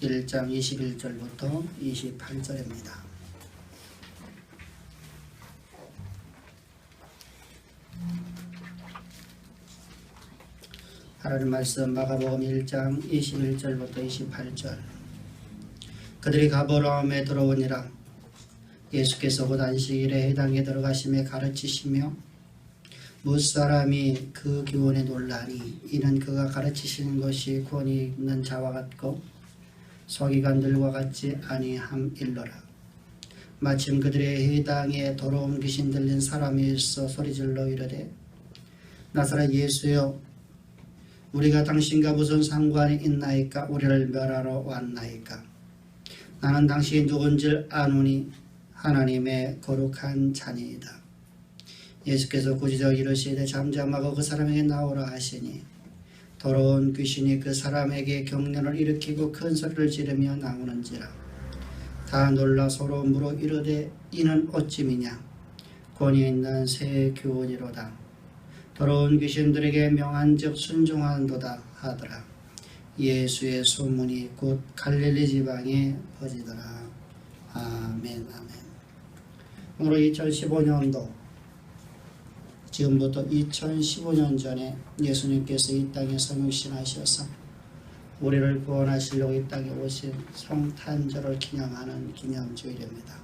1장 21절부터 28절입니다. 하나님 말씀 마가복음 1장 21절부터 28절. 그들이 가버나움에 들어오니라. 예수께서 곧 안식일에 회당에 들어가심에 가르치시며 무사람이 그 교훈에 놀라니 이는 그가 가르치시는 것이 권위 있는 자와 같고 서기관들과 같지 아니함일러라. 마침 그들의 회당에 더러운 귀신 들린 사람이 있어 소리질러 이르되 나사렛 예수여 우리가 당신과 무슨 상관이 있나이까? 우리를 멸하러 왔나이까? 나는 당신이 누군지 아노니 하나님의 거룩한 자니이다. 예수께서 구지적 이르시되 잠잠하고 그 사람에게 나오라 하시니 더러운 귀신이 그 사람에게 경련을 일으키고 큰 소리를 지르며 나오는지라. 다 놀라 서로 물어 이르되 이는 어찌미냐? 권위 있는 새 교훈이로다. 더러운 귀신들에게 명한즉 순종하는도다 하더라. 예수의 소문이 곧 갈릴리 지방에 퍼지더라. 아멘. 아멘. 오늘 2015년도 지금부터 2015년 전에 예수님께서 이 땅에 성육신하셔서 우리를 구원하시려고 이 땅에 오신 성탄절을 기념하는 기념주일입니다.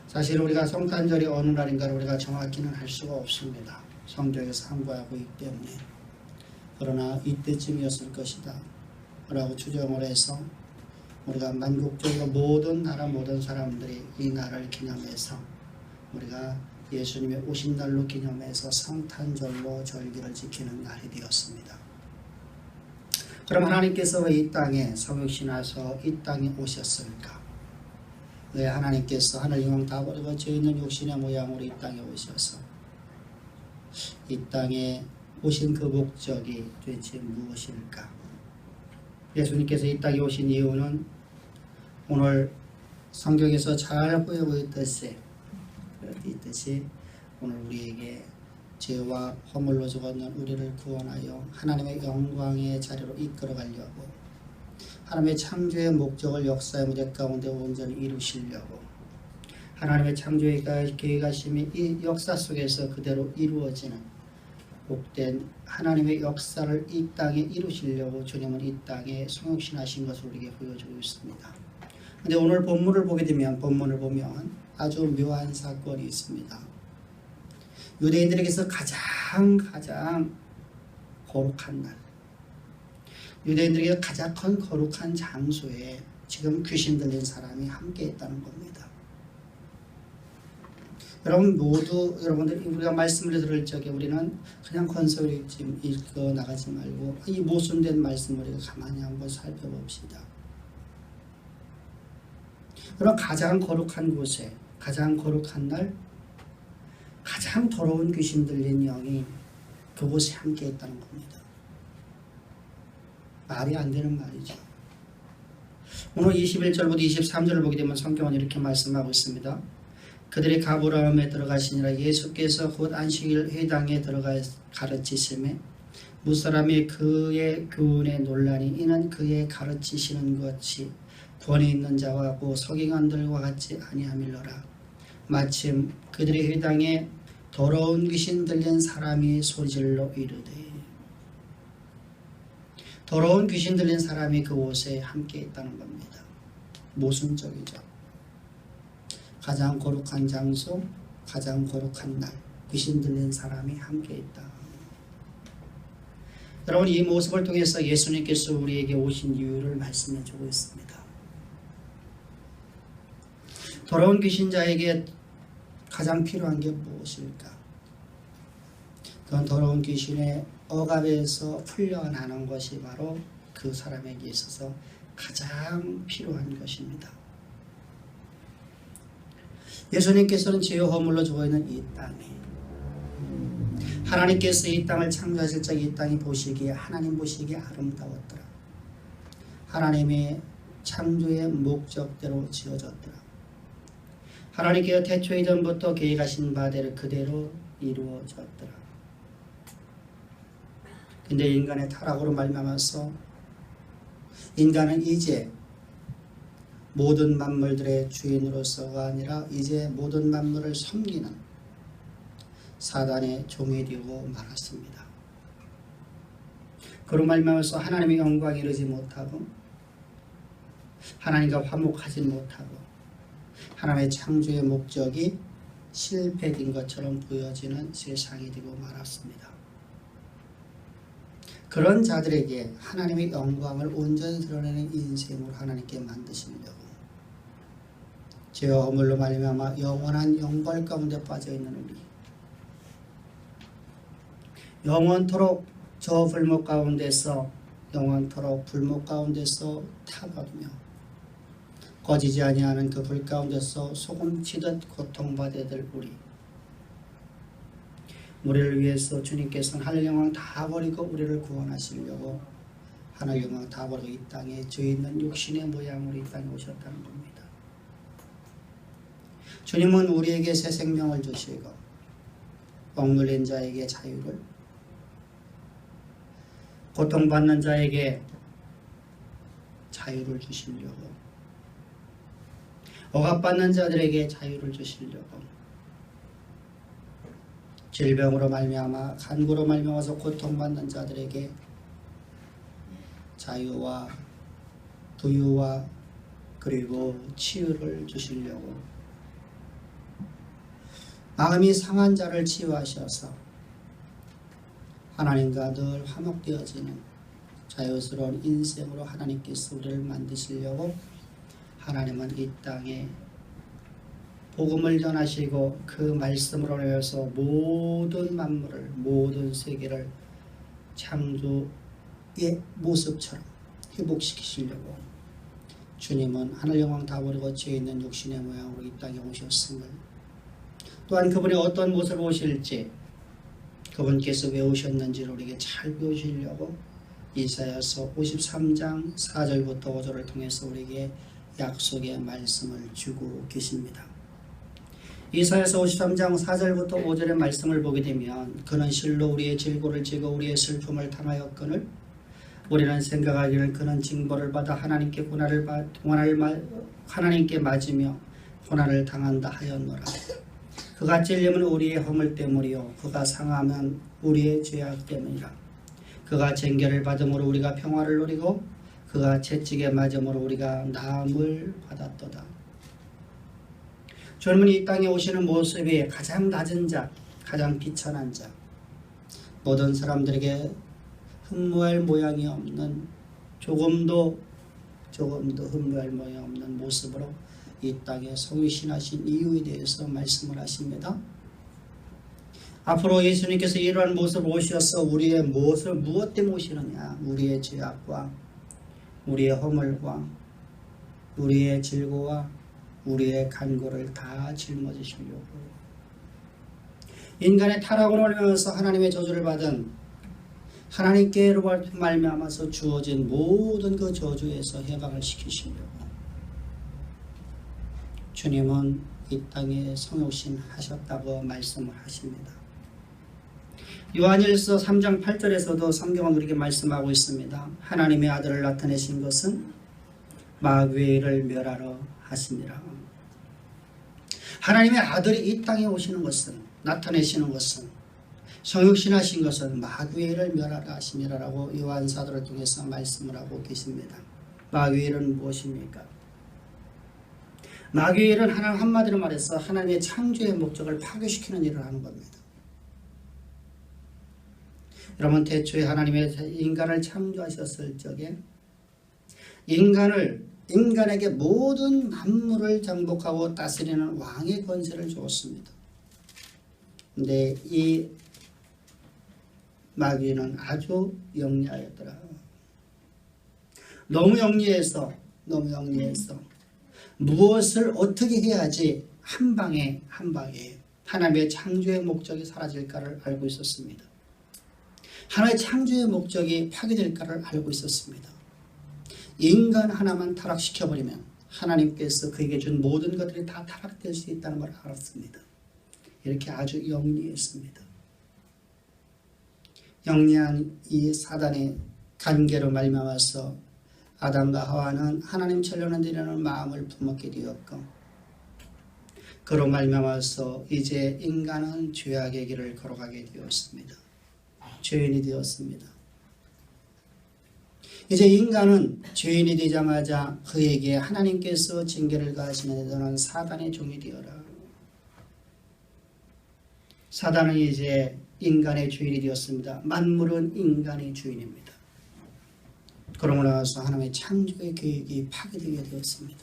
사실 우리가 성탄절이 어느 날인가를 우리가 정확히는 할 수가 없습니다. 성경에서 항구하고 있기 때문에. 그러나 이때쯤이었을 것이다 라고 추정을 해서 우리가 만국적으로 모든 나라 모든 사람들이 이 날을 기념해서 우리가 예수님의 오신 날로 기념해서 성탄절로 절기를 지키는 날이 되었습니다. 그럼 하나님께서 왜 이 땅에 성육신하셔서 이 땅에 오셨을까? 왜 하나님께서 하늘 영광 다 버리고 죄 있는 육신의 모양으로 이 땅에 오셔서 이 땅에 오신 그 목적이 도대체 무엇일까? 예수님께서 이 땅에 오신 이유는 오늘 성경에서 잘 보이고 있듯이 오늘 우리에게 죄와 허물로 죽었는 우리를 구원하여 하나님의 영광의 자리로 이끌어 가려고 하나님의 창조의 목적을 역사의 무대 가운데 온전히 이루시려고 하나님의 창조의 계획하심이 이 역사 속에서 그대로 이루어지는 복된 하나님의 역사를 이 땅에 이루시려고 주님은 이 땅에 성육신하신 것을 우리에게 보여주고 있습니다. 그런데 오늘 본문을 보면 아주 묘한 사건이 있습니다. 유대인들에게서 가장 거룩한 날, 유대인들에게 가장 큰 거룩한 장소에 지금 귀신 들린 사람이 함께 있다는 겁니다. 여러분들 우리가 말씀을 들을 적에 우리는 그냥 건설 읽고 나가지 말고 이 모순된 말씀을 우리가 가만히 한번 살펴봅시다. 그럼 가장 거룩한 곳에 가장 거룩한 날 가장 더러운 귀신 들린 영이 그곳에 함께 있다는 겁니다. 말이 안 되는 말이죠. 오늘 21절부터 23절을 보게 되면 성경은 이렇게 말씀하고 있습니다. 그들이 가버나움에 들어가시니라. 예수께서 곧 안식일 회당에 들어가 가르치심에 무사람이 그의 교훈에 놀라니 이는 그의 가르치시는 것이 권위 있는 자와 서기관들과 같지 아니함일러라. 마침 그들의 회당에 더러운 귀신 들린 사람이 소리질러 이르되 더러운 귀신 들린 사람이 그 옷에 함께 있다는 겁니다. 모순적이죠. 가장 거룩한 장소, 가장 거룩한 날, 귀신 들린 사람이 함께 있다. 여러분 이 모습을 통해서 예수님께서 우리에게 오신 이유를 말씀해 주고 있습니다. 더러운 귀신자에게 가장 필요한 게 무엇일까? 그건 더러운 귀신의 억압에서 풀려나는 것이 바로 그 사람에게 있어서 가장 필요한 것입니다. 예수님께서는 죄와 허물로 죽어있는 이 땅에 하나님께서 이 땅을 창조하실 적 이 땅이 보시기에 하나님 보시기에 아름다웠더라. 하나님의 창조의 목적대로 지어졌더라. 하나님께서 태초 이전부터 계획하신 바대로 그대로 이루어졌더라. 근데 인간의 타락으로 말미암아서 인간은 이제 모든 만물들의 주인으로서가 아니라 이제 모든 만물을 섬기는 사단의 종이 되고 말았습니다. 그로 말미암아서 하나님의 영광에 이르지 못하고 하나님과 화목하지 못하고 하나님의 창조의 목적이 실패된 것처럼 보여지는 세상이 되고 말았습니다. 그런 자들에게 하나님의 영광을 온전히 드러내는 인생으로 하나님께 만드시려고 죄와 허물로 말미암아 영원한 영벌 가운데 빠져있는 우리, 영원토록 저 불목 가운데서 영원토록 불목 가운데서 타버리며 꺼지지 아니하는 그 불 가운데서 소금치듯 고통받아야 될 우리를 위해서 주님께서는 하늘 영광 다 버리고 우리를 구원하시려고 하늘 영광 다 버리고 이 땅에 죄 있는 육신의 모양으로 이 땅에 오셨다는 겁니다. 주님은 우리에게 새 생명을 주시고 억눌린 자에게 자유를, 고통받는 자에게 자유를 주시려고, 억압받는 자들에게 자유를 주시려고, 질병으로 말미암아 간구로 말미암아서 고통받는 자들에게 자유와 부유와 그리고 치유를 주시려고, 마음이 상한 자를 치유하셔서 하나님과 늘 화목되어지는 자유스러운 인생으로 하나님께서 우리를 만드시려고 하나님은 이 땅에 복음을 전하시고 그 말씀으로 인해서 모든 만물을, 모든 세계를 창조의 모습처럼 회복시키시려고 주님은 하늘 영광 다 버리고 죄 있는 육신의 모양으로 이 땅에 오셨음을, 또한 그분이 어떤 모습으로 오실지, 그분께서 왜 오셨는지를 우리에게 잘 보여주시려고 이사야서 53장 4절부터 5절을 통해서 우리에게 약속의 말씀을 주고 계십니다. 이사야서 53장 4절부터 5절의 말씀을 보게 되면 그는 실로 우리의 질고를 지고 우리의 슬픔을 당하였거늘 우리는 생각하기를 그는 징벌을 받아 하나님께 맞으며 고난을 당한다 하였노라. 그가 찔림은 우리의 허물 때문이요 그가 상하면 우리의 죄악 때문이라. 그가 쟁결을 받음으로 우리가 평화를 누리고 그가 채찍에 맞음으로 우리가 나음을 받았도다. 주님은 이 땅에 오시는 모습이 가장 낮은 자, 가장 비천한 자, 모든 사람들에게 흠모할 모양이 없는, 조금도 흠모할 모양이 없는 모습으로 이 땅에 성육신하신 이유에 대해서 말씀을 하십니다. 앞으로 예수님께서 이러한 모습을 오셔서 우리의 무엇을 무엇 때문에 오시느냐, 우리의 죄악과 우리의 허물과 우리의 질고와 우리의 간고를 다 짊어지시려고, 인간의 타락으로 인하여서 하나님의 저주를 받은, 하나님께로 말미암아서 주어진 모든 그 저주에서 해방을 시키시려고 주님은 이 땅에 성육신 하셨다고 말씀을 하십니다. 요한일서 3장 8절에서도 성경은 우리에게 말씀하고 있습니다. 하나님의 아들을 나타내신 것은 마귀를 멸하러 하심이라. 하나님의 아들이 이 땅에 오시는 것은, 나타내시는 것은, 성육신 하신 것은 마귀를 멸하러 하심이라고 요한 사도를 통해서 말씀을 하고 계십니다. 마귀는 무엇입니까? 마귀는 한마디로 말해서 하나님의 창조의 목적을 파괴시키는 일을 하는 겁니다. 여러분, 태초에 하나님의 인간을 창조하셨을 적에 인간에게 모든 만물을 정복하고 다스리는 왕의 권세를 주었습니다. 근데 이 마귀는 아주 영리하였더라. 너무 영리해서 무엇을 어떻게 해야지 한 방에 하나님의 창조의 목적이 사라질까를 알고 있었습니다. 하나의 창조의 목적이 파괴될까를 알고 있었습니다. 인간 하나만 타락시켜버리면 하나님께서 그에게 준 모든 것들이 다 타락될 수 있다는 걸 알았습니다. 이렇게 아주 영리했습니다. 영리한 이 사단의 간계로 말미암아서 아담과 하와는 하나님 천년을 드리는 마음을 품었게 되었고 그로 말미암아서 이제 인간은 죄악의 길을 걸어가게 되었습니다. 죄인이 되었습니다. 이제 인간은 죄인이 되자마자 그에게 하나님께서 징계를 가하시는 너는 사단의 종이 되어라. 사단은 이제 인간의 주인이 되었습니다. 만물은 인간의 주인입니다. 그러고 나서 하나님의 창조의 계획이 파괴되게 되었습니다.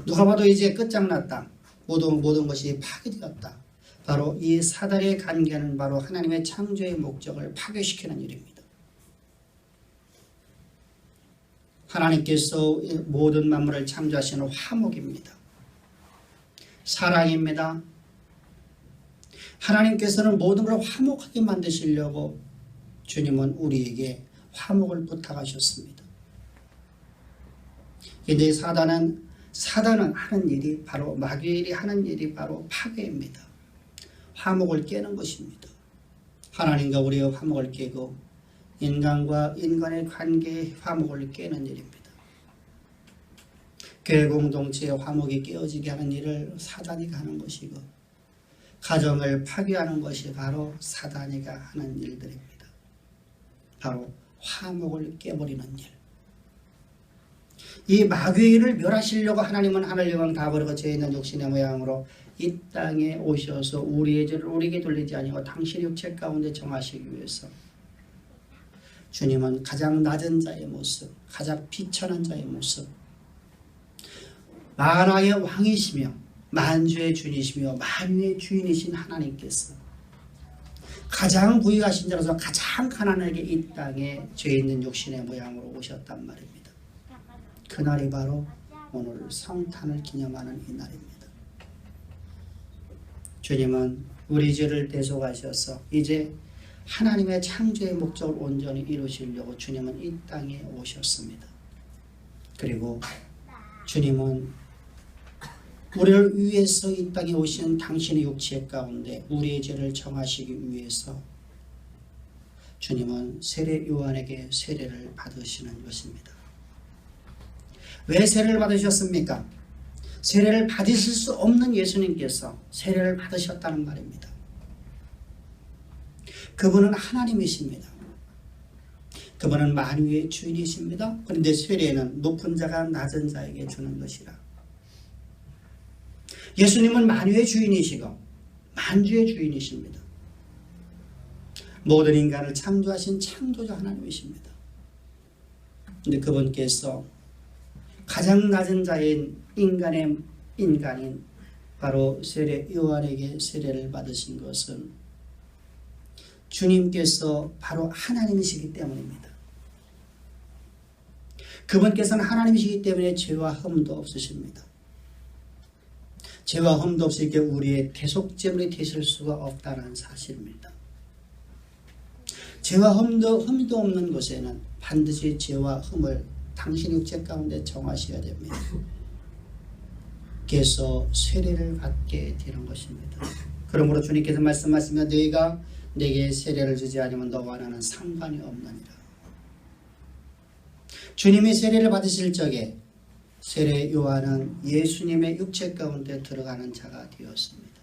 누가 봐도 이제 끝장났다. 모든 것이 파괴되었다. 바로 이 사단의 관계는 바로 하나님의 창조의 목적을 파괴시키는 일입니다. 하나님께서 모든 만물을 창조하시는 화목입니다. 사랑입니다. 하나님께서는 모든 걸 화목하게 만드시려고 주님은 우리에게 화목을 부탁하셨습니다. 그런데 사단은 하는 일이 바로 마귀일이 하는 일이 바로 파괴입니다. 화목을 깨는 것입니다. 하나님과 우리의 화목을 깨고 인간과 인간의 관계의 화목을 깨는 일입니다. 교회 공동체의 화목이 깨어지게 하는 일을 사단이가 하는 것이고 가정을 파괴하는 것이 바로 사단이가 하는 일들입니다. 바로 화목을 깨버리는 일. 이 마귀를 멸하시려고 하나님은 하늘 영광 다 버리고 죄 있는 육신의 모양으로 이 땅에 오셔서 우리의 죄를 우리에게 돌리지 아니하고 당신의 육체 가운데 정하시기 위해서 주님은 가장 낮은 자의 모습, 가장 비천한 자의 모습, 만왕의 왕이시며 만주의 주인이시며 만유의 주인이신 하나님께서 가장 부유하신 자로서 가장 가난하게 이 땅에 죄 있는 육신의 모양으로 오셨단 말입니다. 그날이 바로 오늘 성탄을 기념하는 이 날입니다. 주님은 우리 죄를 대속하셔서 이제 하나님의 창조의 목적을 온전히 이루시려고 주님은 이 땅에 오셨습니다. 그리고 주님은 우리를 위해서 이 땅에 오신 당신의 육체 가운데 우리의 죄를 정하시기 위해서 주님은 세례 요한에게 세례를 받으시는 것입니다. 왜 세례를 받으셨습니까? 세례를 받으실 수 없는 예수님께서 세례를 받으셨다는 말입니다. 그분은 하나님이십니다. 그분은 만유의 주인이십니다. 그런데 세례는 높은 자가 낮은 자에게 주는 것이라. 예수님은 만유의 주인이시고 만주의 주인이십니다. 모든 인간을 창조하신 창조자 하나님이십니다. 그런데 그분께서 가장 낮은 자인 인간인 바로 세례 요한에게 세례를 받으신 것은 주님께서 바로 하나님이시기 때문입니다. 그분께서는 하나님이시기 때문에 죄와 흠도 없으십니다. 죄와 흠도 없으니까 우리의 대속제물이 되실 수가 없다는 사실입니다. 죄와 흠도 없는 곳에는 반드시 죄와 흠을 당신 육체 가운데 정하셔야 됩니다. 그래서 세례를 받게 되는 것입니다. 그러므로 주님께서 말씀하시며 너희가 내게 세례를 주지 않으면 너와 나는 상관이 없느니라. 주님이 세례를 받으실 적에 세례 요한은 예수님의 육체 가운데 들어가는 자가 되었습니다.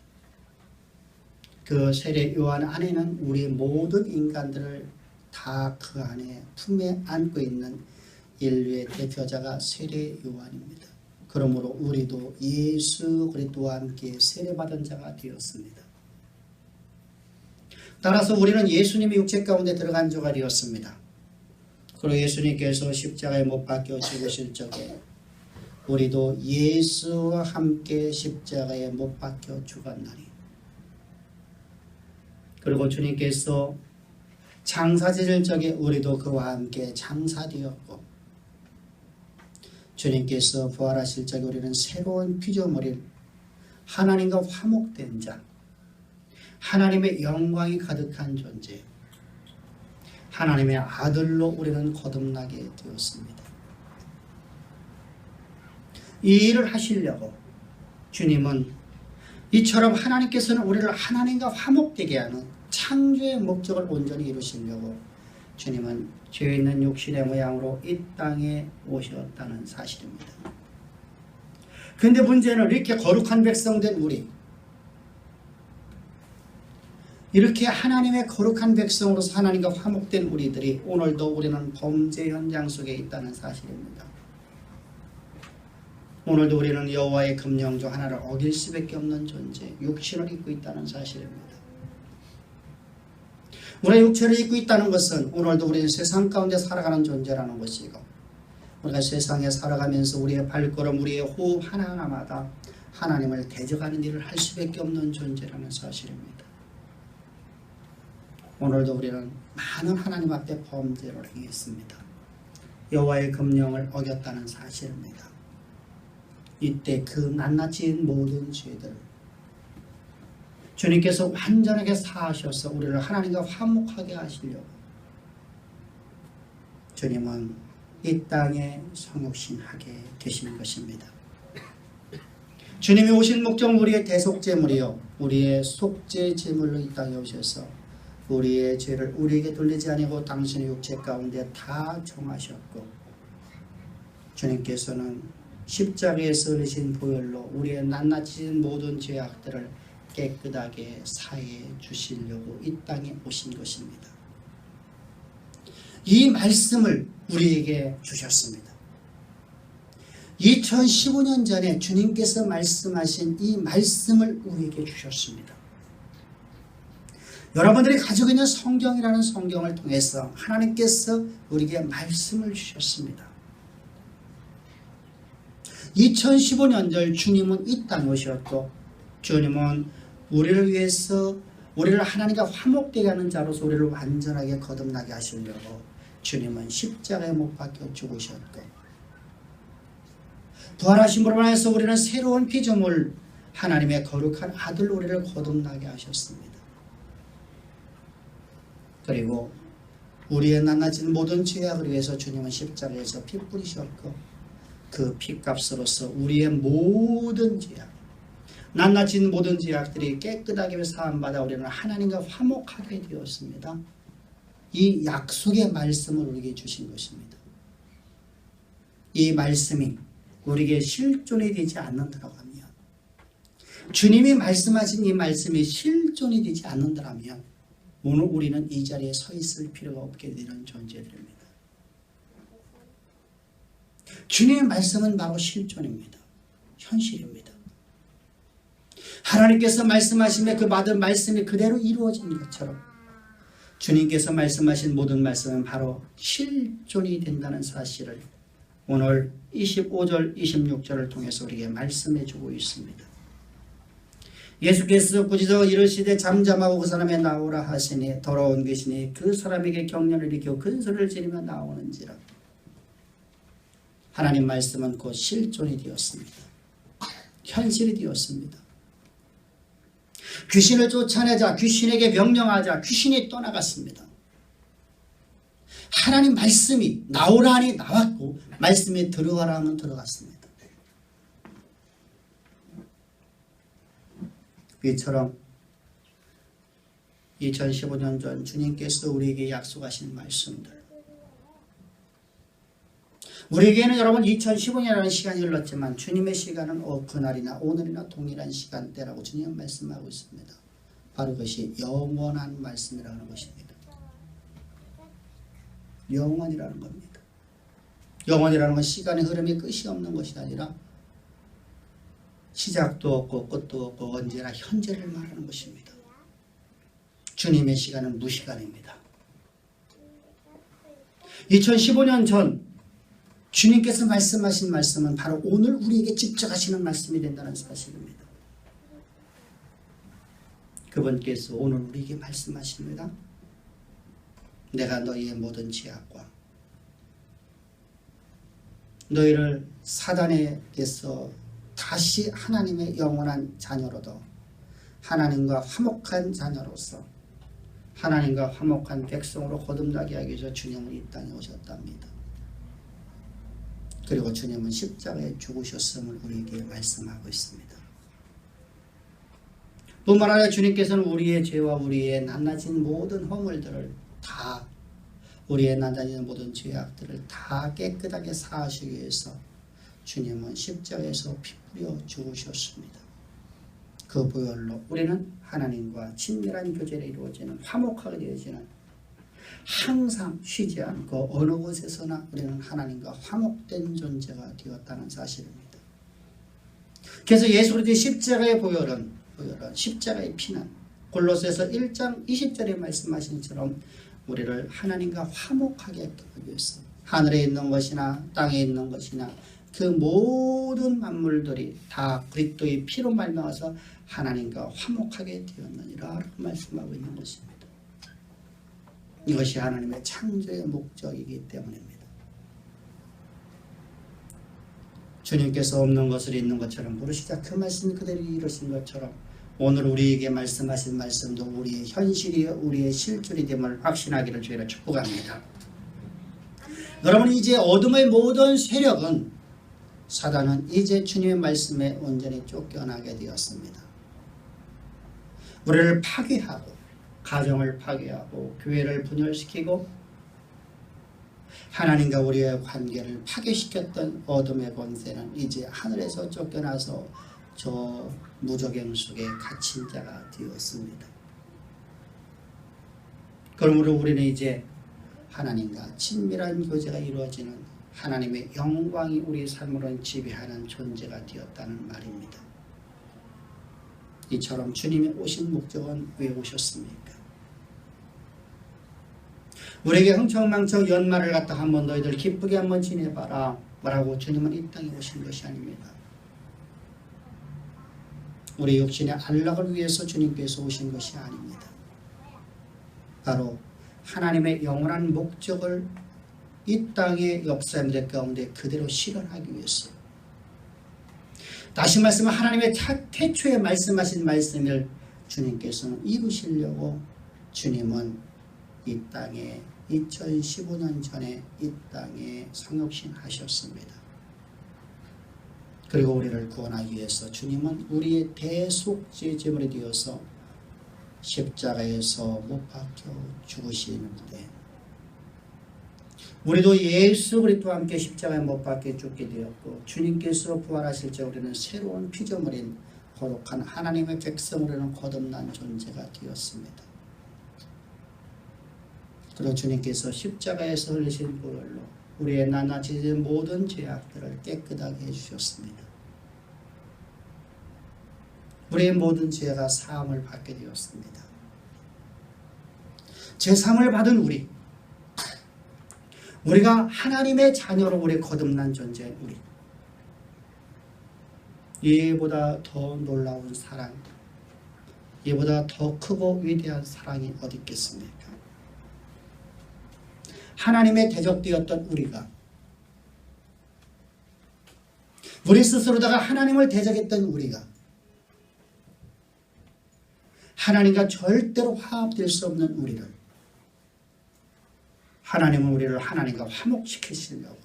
그 세례 요한 안에는 우리 모든 인간들을 다 그 안에 품에 안고 있는 인류의 대표자가 세례 요한입니다. 그러므로 우리도 예수 그리스도와 함께 세례받은 자가 되었습니다. 따라서 우리는 예수님의 육체 가운데 들어간 자가 되었습니다. 그리고 예수님께서 십자가에 못 박혀 죽으실 적에 우리도 예수와 함께 십자가에 못 박혀 죽었나니, 그리고 주님께서 장사지를 적에 우리도 그와 함께 장사되었고, 주님께서 부활하실 적에 우리는 새로운 피조물인 하나님과 화목된 자, 하나님의 영광이 가득한 존재, 하나님의 아들로 우리는 거듭나게 되었습니다. 이 일을 하시려고 주님은 이처럼 하나님께서는 우리를 하나님과 화목되게 하는 창조의 목적을 온전히 이루시려고 주님은 죄 있는 육신의 모양으로 이 땅에 오셨다는 사실입니다. 그런데 문제는 이렇게 거룩한 백성된 우리, 이렇게 하나님의 거룩한 백성으로서 하나님과 화목된 우리들이 오늘도 우리는 범죄 현장 속에 있다는 사실입니다. 오늘도 우리는 여호와의 금령 중 하나를 어길 수밖에 없는 존재, 육신을 입고 있다는 사실입니다. 우리가 육체를 입고 있다는 것은 오늘도 우리는 세상 가운데 살아가는 존재라는 것이고, 우리가 세상에 살아가면서 우리의 발걸음, 우리의 호흡 하나하나마다 하나님을 대적하는 일을 할 수밖에 없는 존재라는 사실입니다. 오늘도 우리는 많은 하나님 앞에 범죄를 행했습니다. 여호와의 금령을 어겼다는 사실입니다. 이때 그 낱낱이 모든 죄들을 주님께서 완전하게 사하셔서 우리를 하나님과 화목하게 하시려고 주님은 이 땅에 성육신하게 되시는 것입니다. 주님이 오신 목적은 우리의 대속제물이요, 우리의 속죄제물로 이 땅에 오셔서 우리의 죄를 우리에게 돌리지 아니고 당신의 육체 가운데 다 정하셨고, 주님께서는 십자가에서 흘리신 보혈로 우리의 낱낱이 모든 죄악들을 깨끗하게 사해 주시려고 이 땅에 오신 것입니다. 이 말씀을 우리에게 주셨습니다. 2015년 전에 주님께서 말씀하신 이 말씀을 우리에게 주셨습니다. 여러분들이 가지고 있는 성경이라는 성경을 통해서 하나님께서 우리에게 말씀을 주셨습니다. 2015년절 주님은 이 땅에 오셨고, 주님은 우리를 위해서 우리를 하나님과 화목되게 하는 자로서 우리를 완전하게 거듭나게 하시려고 주님은 십자가에 못 박혀 죽으셨고, 부활하심으로 인해서 우리는 새로운 피조물, 하나님의 거룩한 아들로 우리를 거듭나게 하셨습니다. 그리고 우리의 낱낱은 모든 죄악을 위해서 주님은 십자가에서 피 뿌리셨고, 그 피값으로서 우리의 모든 죄악, 낱낱은 모든 죄악들이 깨끗하게 사함받아 우리는 하나님과 화목하게 되었습니다. 이 약속의 말씀을 우리에게 주신 것입니다. 이 말씀이 우리에게 실존이 되지 않는다고 하면, 주님이 말씀하신 이 말씀이 실존이 되지 않는다면 오늘 우리는 이 자리에 서 있을 필요가 없게 되는 존재들입니다. 주님의 말씀은 바로 실존입니다. 현실입니다. 하나님께서 말씀하시며 그 받은 말씀이 그대로 이루어진 것처럼 주님께서 말씀하신 모든 말씀은 바로 실존이 된다는 사실을 오늘 25절, 26절을 통해서 우리에게 말씀해 주고 있습니다. 예수께서 꾸짖어 이르시되 잠잠하고 그 사람에 나오라 하시니 돌아온 귀신이 그 사람에게 경련을 일으켜 큰 소리를 지르며 나오는지라. 하나님 말씀은 곧 실존이 되었습니다. 현실이 되었습니다. 귀신을 쫓아내자, 귀신에게 명령하자, 귀신이 떠나갔습니다. 하나님 말씀이 나오라 하니 나왔고, 말씀이 들어가라 하면 들어갔습니다. 이처럼 2015년 전 주님께서 우리에게 약속하신 말씀들, 우리에게는 여러분 2015년이라는 시간이 흘렀지만 주님의 시간은 그날이나 오늘이나 동일한 시간대라고 주님은 말씀하고 있습니다. 바로 그것이 영원한 말씀이라는 것입니다. 영원이라는 겁니다. 영원이라는 건 시간의 흐름이 끝이 없는 것이 아니라 시작도 없고 끝도 없고 언제나 현재를 말하는 것입니다. 주님의 시간은 무시간입니다. 2015년 전 주님께서 말씀하신 말씀은 바로 오늘 우리에게 직접 하시는 말씀이 된다는 사실입니다. 그분께서 오늘 우리에게 말씀하십니다. 내가 너희의 모든 죄악과 너희를 사단에게서 다시 하나님의 영원한 자녀로도 하나님과 화목한 자녀로서 하나님과 화목한 백성으로 거듭나게 하기 위해서 주님은 이 땅에 오셨답니다. 그리고 주님은 십자가에 죽으셨음을 우리에게 말씀하고 있습니다. 뿐만 아니라 주님께서는 우리의 죄와 우리의 낱낱은 모든 허물들을 다 우리의 나다니는 모든 죄악들을 다 깨끗하게 사하시기 위해서 주님은 십자가에서 피 뿌려 죽으셨습니다. 그 보혈로 우리는 하나님과 친밀한 교제를 이루어지는 화목하게 되어지는 항상 쉬지 않고 어느 곳에서나 우리는 하나님과 화목된 존재가 되었다는 사실입니다. 그래서 예수 그리스도의 십자가의 보혈은 십자가의 피는 골로새서 1장 20절에 말씀하신 것처럼 우리를 하나님과 화목하게 하기 위해서 하늘에 있는 것이나 땅에 있는 것이나 그 모든 만물들이 다 그리스도의 피로 말미암아서 하나님과 화목하게 되었느니라 말씀하고 있는 것입니다. 이것이 하나님의 창조의 목적이기 때문입니다. 주님께서 없는 것을 있는 것처럼 부르시자 그 말씀 그대로 이루신 것처럼 오늘 우리에게 말씀하신 말씀도 우리의 현실이 우리의 실존이 됨을 확신하기를 주의로 축복합니다. 여러분, 이제 어둠의 모든 세력은 사단은 이제 주님의 말씀에 온전히 쫓겨나게 되었습니다. 우리를 파괴하고 가정을 파괴하고 교회를 분열시키고 하나님과 우리의 관계를 파괴시켰던 어둠의 권세는 이제 하늘에서 쫓겨나서 저 무저갱 속에 갇힌 자가 되었습니다. 그러므로 우리는 이제 하나님과 친밀한 교제가 이루어지는 하나님의 영광이 우리 삶으로 지배하는 존재가 되었다는 말입니다. 이처럼 주님이 오신 목적은 왜 오셨습니까? 우리에게 흥청망청 연말을 갖다 한번 너희들 기쁘게 한번 지내봐라 뭐라고 주님은 이 땅에 오신 것이 아닙니다. 우리 육신의 안락을 위해서 주님께서 오신 것이 아닙니다. 바로 하나님의 영원한 목적을 이 땅의 역사의 무대 가운데 그대로 실현하기 위해서, 다시 말씀은 하나님의 태초에 말씀하신 말씀을 주님께서는 이루시려고 주님은 이 땅에 2015년 전에 이 땅에 성육신 하셨습니다. 그리고 우리를 구원하기 위해서 주님은 우리의 대속죄 제물이 되어서 십자가에서 못 박혀 죽으시는데, 우리도 예수 그리스도와 함께 십자가에 못 박혀 죽게 되었고 주님께서 부활하실 때 우리는 새로운 피조물인 거룩한 하나님의 백성으로는 거듭난 존재가 되었습니다. 그리고 주님께서 십자가에서 흘리신 보혈로 우리의 나눠진 모든 죄악들을 깨끗하게 해주셨습니다. 우리의 모든 죄가 사함을 받게 되었습니다. 제3을 받은 우리가 하나님의 자녀로 우리 거듭난 존재인 우리, 이보다 더 놀라운 사랑, 이보다 더 크고 위대한 사랑이 어디 있겠습니까? 하나님의 대적되었던 우리 스스로다가 하나님을 대적했던 우리가 하나님과 절대로 화합될 수 없는 우리를 하나님은 우리를 하나님과 화목시키시려고,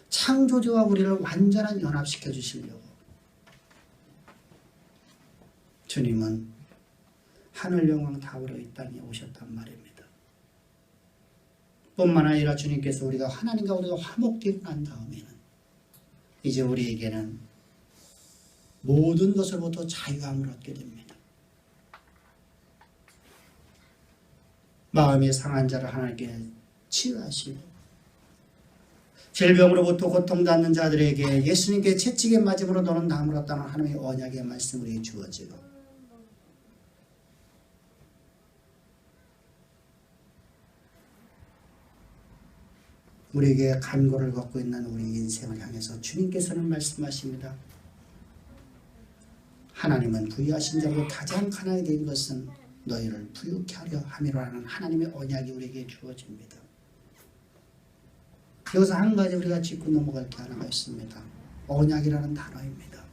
창조주와 우리를 완전한 연합시켜 주시려고 주님은 하늘 영광 다우러 이 땅에 오셨단 말입니다. 뿐만 아니라 주님께서 우리가 하나님과 우리가 화목되고 난 다음에는 이제 우리에게는 모든 것으로부터 자유함을 얻게 됩니다. 마음이 상한 자를 하나님께 치유하시고 질병으로부터 고통받는 자들에게 예수님께 채찍에 맞음으로 너는 나음을 얻다는 하나님의 언약의 말씀이 주어지고, 우리에게 간고를 걷고 있는 우리 인생을 향해서 주님께서는 말씀하십니다. 하나님은 부유하신 자로 가장 가난이 된 것은 너희를 부유케 하려 함이라는 하나님의 언약이 우리에게 주어집니다. 여기서 한 가지 우리가 짚고 넘어갈 게 하나가 있습니다. 언약이라는 단어입니다.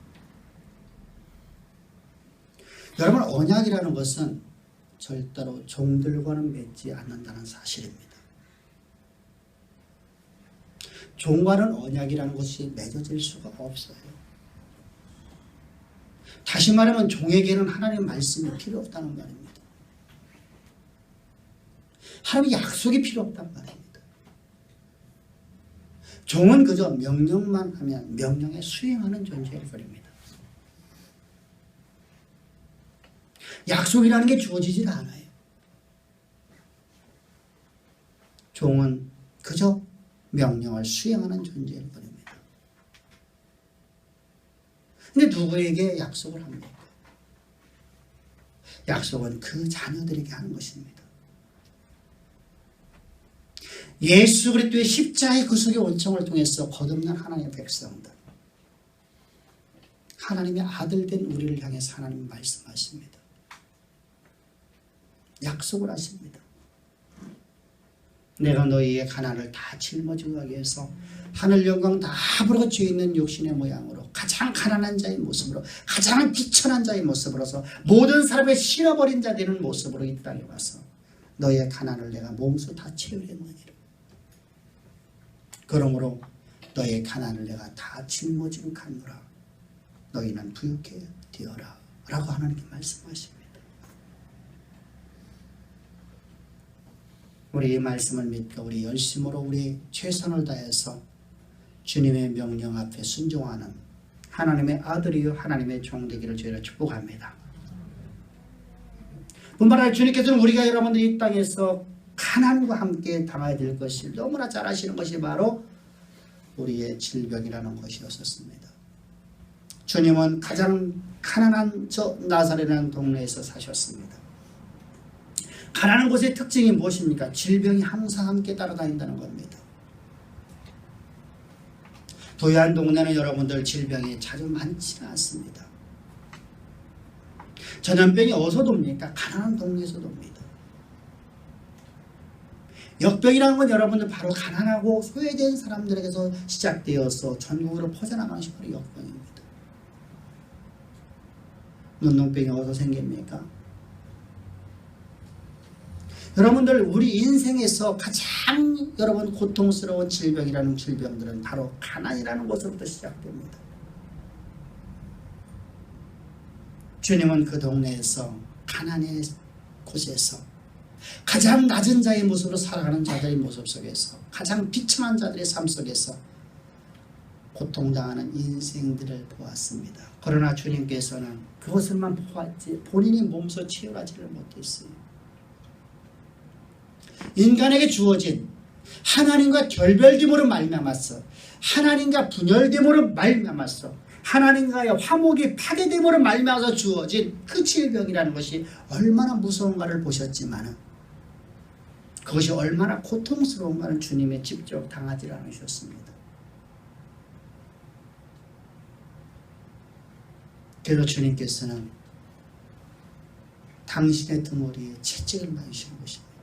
여러분, 언약이라는 것은 절대로 종들과는 맺지 않는다는 사실입니다. 종과는 언약이라는 것이 맺어질 수가 없어요. 다시 말하면 종에게는 하나님의 말씀이 필요 없다는 말입니다. 하나님의 약속이 필요 없단 말입니다. 종은 그저 명령만 하면 명령에 수행하는 존재일 뿐입니다. 약속이라는 게 주어지질 않아요. 종은 그저 명령을 수행하는 존재일 뿐입니다. 근데 누구에게 약속을 합니까? 약속은 그 자녀들에게 하는 것입니다. 예수 그리스도의 십자가의 구속의 원청을 통해서 거듭난 하나님의 백성들, 하나님의 아들된 우리를 향해서 하나님은 말씀하십니다. 약속을 하십니다. 내가 너희의 가난을 다 짊어지고 가기 위해서 하늘 영광 다 부르고 죄 있는 육신의 모양으로 가장 가난한 자의 모습으로 가장 비천한 자의 모습으로서 모든 사람의 실어버린 자 되는 모습으로 이 땅에 와서 너희의 가난을 내가 몸소 다 채우겠느니라. 그러므로 너희의 가난을 내가 다 짊어지고 가노라. 너희는 부유케 되어라 라고 하나님께 말씀하십니다. 우리 이 말씀을 믿고 우리 열심으로 우리 최선을 다해서 주님의 명령 앞에 순종하는 하나님의 아들이요 하나님의 종 되기를 주의로 축복합니다. 뿐만 아니라 주님께서는 우리가 여러분들 이 땅에서 가난과 함께 당하게 될 것이 너무나 잘 아시는 것이 바로 우리의 질병이라는 것이었습니다. 주님은 가장 가난한 저 나사렛이라는 동네에서 사셨습니다. 가난한 곳의 특징이 무엇입니까? 질병이 항상 함께 따라다닌다는 겁니다. 부유한 동네는 여러분들 질병이 자주 많지는 않습니다. 전염병이 어디서 돕니까? 가난한 동네에서 돕니다. 역병이라는 건 여러분들 바로 가난하고 소외된 사람들에게서 시작되어서 전국으로 퍼져나가는 것이 바로 역병입니다. 눈농병이 어디서 생깁니까? 여러분들 우리 인생에서 가장 여러분 고통스러운 질병이라는 질병들은 바로 가난이라는 것으로부터 시작됩니다. 주님은 그 동네에서 가난의 곳에서 가장 낮은 자의 모습으로 살아가는 자들의 모습 속에서 가장 비천한 자들의 삶 속에서 고통당하는 인생들을 보았습니다. 그러나 주님께서는 그것을만 보았지 본인이 몸소 치유하지를 못했어요. 인간에게 주어진 하나님과 결별됨으로 말미암았어 하나님과 분열됨으로 말미암았어 하나님과의 화목이 파괴됨으로 말미암아서 주어진 그 질병이라는 것이 얼마나 무서운가를 보셨지만 그것이 얼마나 고통스러운가를 주님이 직접 당하지 않으셨습니다. 그래서 주님께서는 당신의 등허리에 채찍을 맞으시는 것입니다.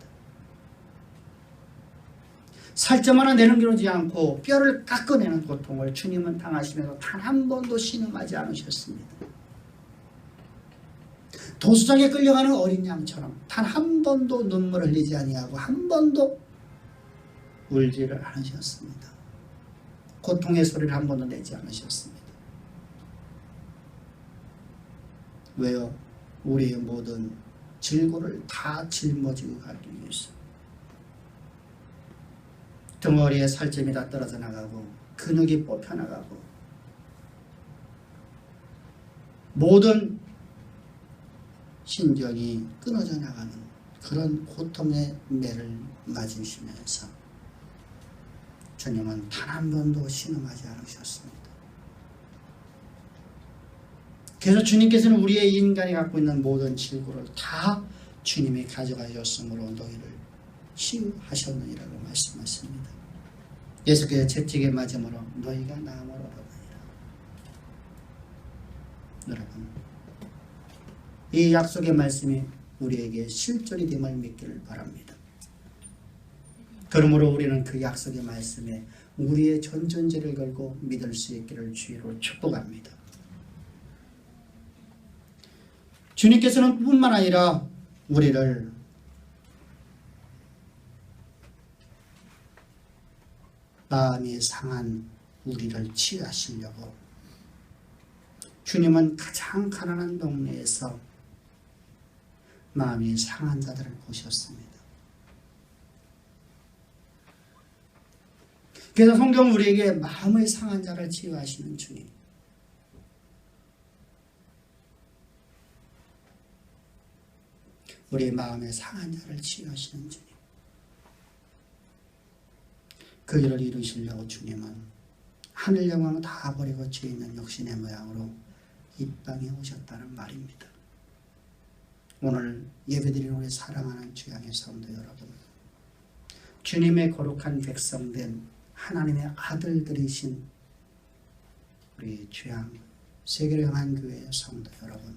살점 하나 내는겨놓지 않고 뼈를 깎아내는 고통을 주님은 당하시면서 단 한 번도 신음하지 않으셨습니다. 도수장에 끌려가는 어린 양처럼 단 한 번도 눈물을 흘리지 아니하고 한 번도 울지를 않으셨습니다. 고통의 소리를 한 번도 내지 않으셨습니다. 왜요? 우리의 모든 질고를 다 짊어지고 가기 위해서. 등허리에 살점이 다 떨어져 나가고 근육이 뽑혀 나가고 모든 신경이 끊어져 나가는 그런 고통의 매를 맞으시면서 주님은 단 한 번도 신음하지 않으셨습니다. 그래서 주님께서는 우리의 인간이 갖고 있는 모든 질고를 다 주님이 가져가셨으므로 너희를 치유하셨느니라고 말씀하십니다. 예수께서 채찍에 맞음으로 너희가 나음을 얻었느니라. 여러분, 이 약속의 말씀이 우리에게 실존이 됨을 믿기를 바랍니다. 그러므로 우리는 그 약속의 말씀에 우리의 전 존재를 걸고 믿을 수 있기를 주의로 축복합니다. 주님께서는 뿐만 아니라 우리를 마음이 상한 우리를 치유하시려고 주님은 가장 가난한 동네에서 마음이 상한 자들을 보셨습니다. 그래서 성경 우리에게 마음의 상한 자를 치유하시는 주님, 우리의 마음의 상한 자를 치유하시는 주님, 그 일을 이루시려고 주님은 하늘 영광 다 버리고 죄 있는 육신의 모양으로 이 땅에 오셨다는 말입니다. 오늘 예배드리는 우리 사랑하는 주양의 성도 여러분, 주님의 거룩한 백성된 하나님의 아들들이신 우리 주양 세계를 향한 교회의 성도 여러분,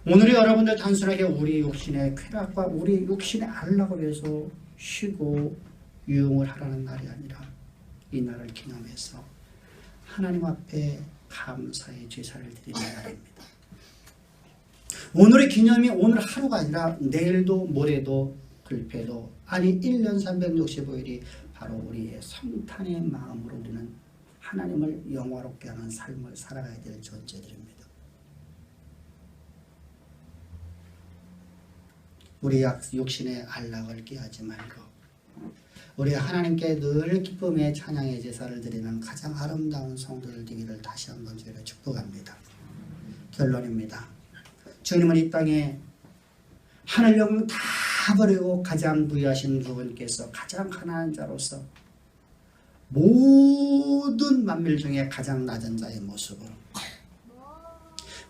오늘이 여러분들 단순하게 우리 육신의 쾌락과 우리 육신의 안락을 위해서 쉬고 유흥을 하라는 날이 아니라 이 날을 기념해서 하나님 앞에 감사의 제사를 드리는 날입니다. 오늘의 기념이 오늘 하루가 아니라 내일도 모레도 글패도 아니 1년 365일이 바로 우리의 성탄의 마음으로 우리는 하나님을 영화롭게 하는 삶을 살아가야 될 존재들입니다. 우리 육신의 안락을 깨하지 말고 우리 하나님께 늘 기쁨의 찬양의 제사를 드리는 가장 아름다운 성도들 되기를 다시 한번 주의를 축복합니다. 결론입니다. 주님은 이 땅에 하늘 영광 다 버리고 가장 부유하신 그분께서 가장 가난한 자로서 모든 만밀 중에 가장 낮은 자의 모습으로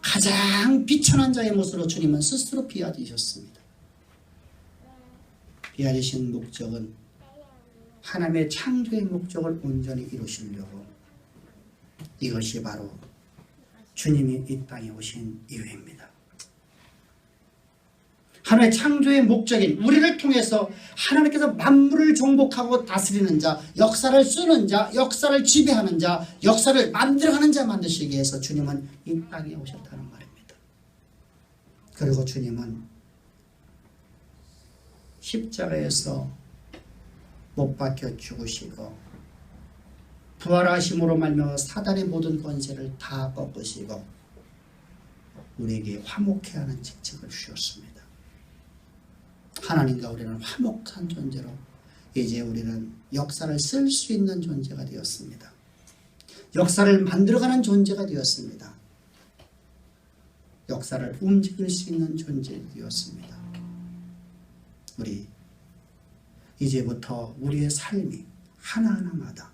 가장 비천한 자의 모습으로 주님은 스스로 비아디셨습니다. 비아디신 목적은 하나님의 창조의 목적을 온전히 이루시려고, 이것이 바로 주님이 이 땅에 오신 이유입니다. 하나님의 창조의 목적인 우리를 통해서 하나님께서 만물을 정복하고 다스리는 자, 역사를 쓰는 자, 역사를 지배하는 자, 역사를 만들어가는 자 만드시기 위해서 주님은 이 땅에 오셨다는 말입니다. 그리고 주님은 십자가에서 못 박혀 죽으시고 부활하심으로 말미암아 사단의 모든 권세를 다 꺾으시고 우리에게 화목해 하는 직책을 주셨습니다. 하나님과 우리는 화목한 존재로 이제 우리는 역사를 쓸 수 있는 존재가 되었습니다. 역사를 만들어가는 존재가 되었습니다. 역사를 움직일 수 있는 존재가 되었습니다. 우리 이제부터 우리의 삶이 하나하나마다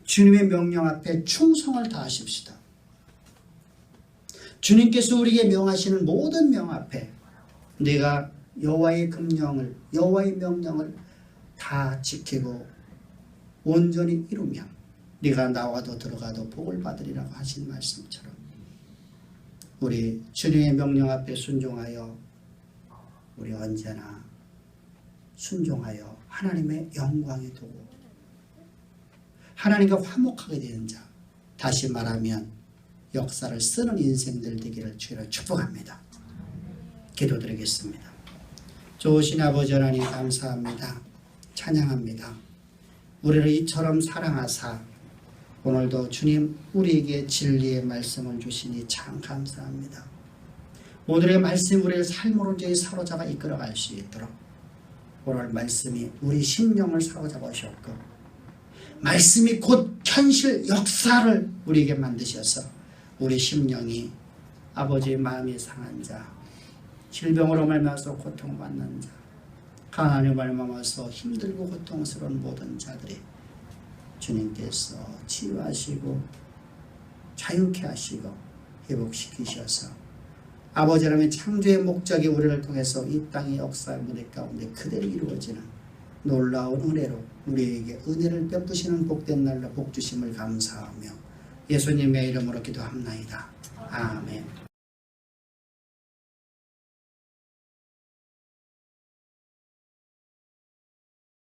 주님의 명령 앞에 충성을 다하십시다. 주님께서 우리에게 명하시는 모든 명 앞에 내가 여호와의 금령을, 여호와의 명령을 다 지키고 온전히 이루면 네가 나와도 들어가도 복을 받으리라고 하신 말씀처럼 우리 주님의 명령 앞에 순종하여 우리 언제나 순종하여 하나님의 영광에 두고 하나님과 화목하게 되는 자, 다시 말하면 역사를 쓰는 인생들 되기를 주의로 축복합니다. 기도드리겠습니다. 좋으신 아버지 하나님 감사합니다. 찬양합니다. 우리를 이처럼 사랑하사 오늘도 주님 우리에게 진리의 말씀을 주시니 참 감사합니다. 오늘의 말씀 우리의 삶으로 사로잡아 이끌어갈 수 있도록 오늘 말씀이 우리 심령을 사로잡으셨고 말씀이 곧 현실 역사를 우리에게 만드셔서 우리 심령이 아버지의 마음이 상한 자, 질병으로 말미암아서 고통받는 자, 가난으로 말미암아서 힘들고 고통스러운 모든 자들이 주님께서 치유하시고 자유케 하시고 회복시키셔서 아버지 하나님의 창조의 목적이 우리를 통해서 이 땅의 역사의 무대 가운데 그대로 이루어지는 놀라운 은혜로 우리에게 은혜를 베푸시는 복된 날로 복 주심을 감사하며 예수님의 이름으로 기도합나이다. 아멘.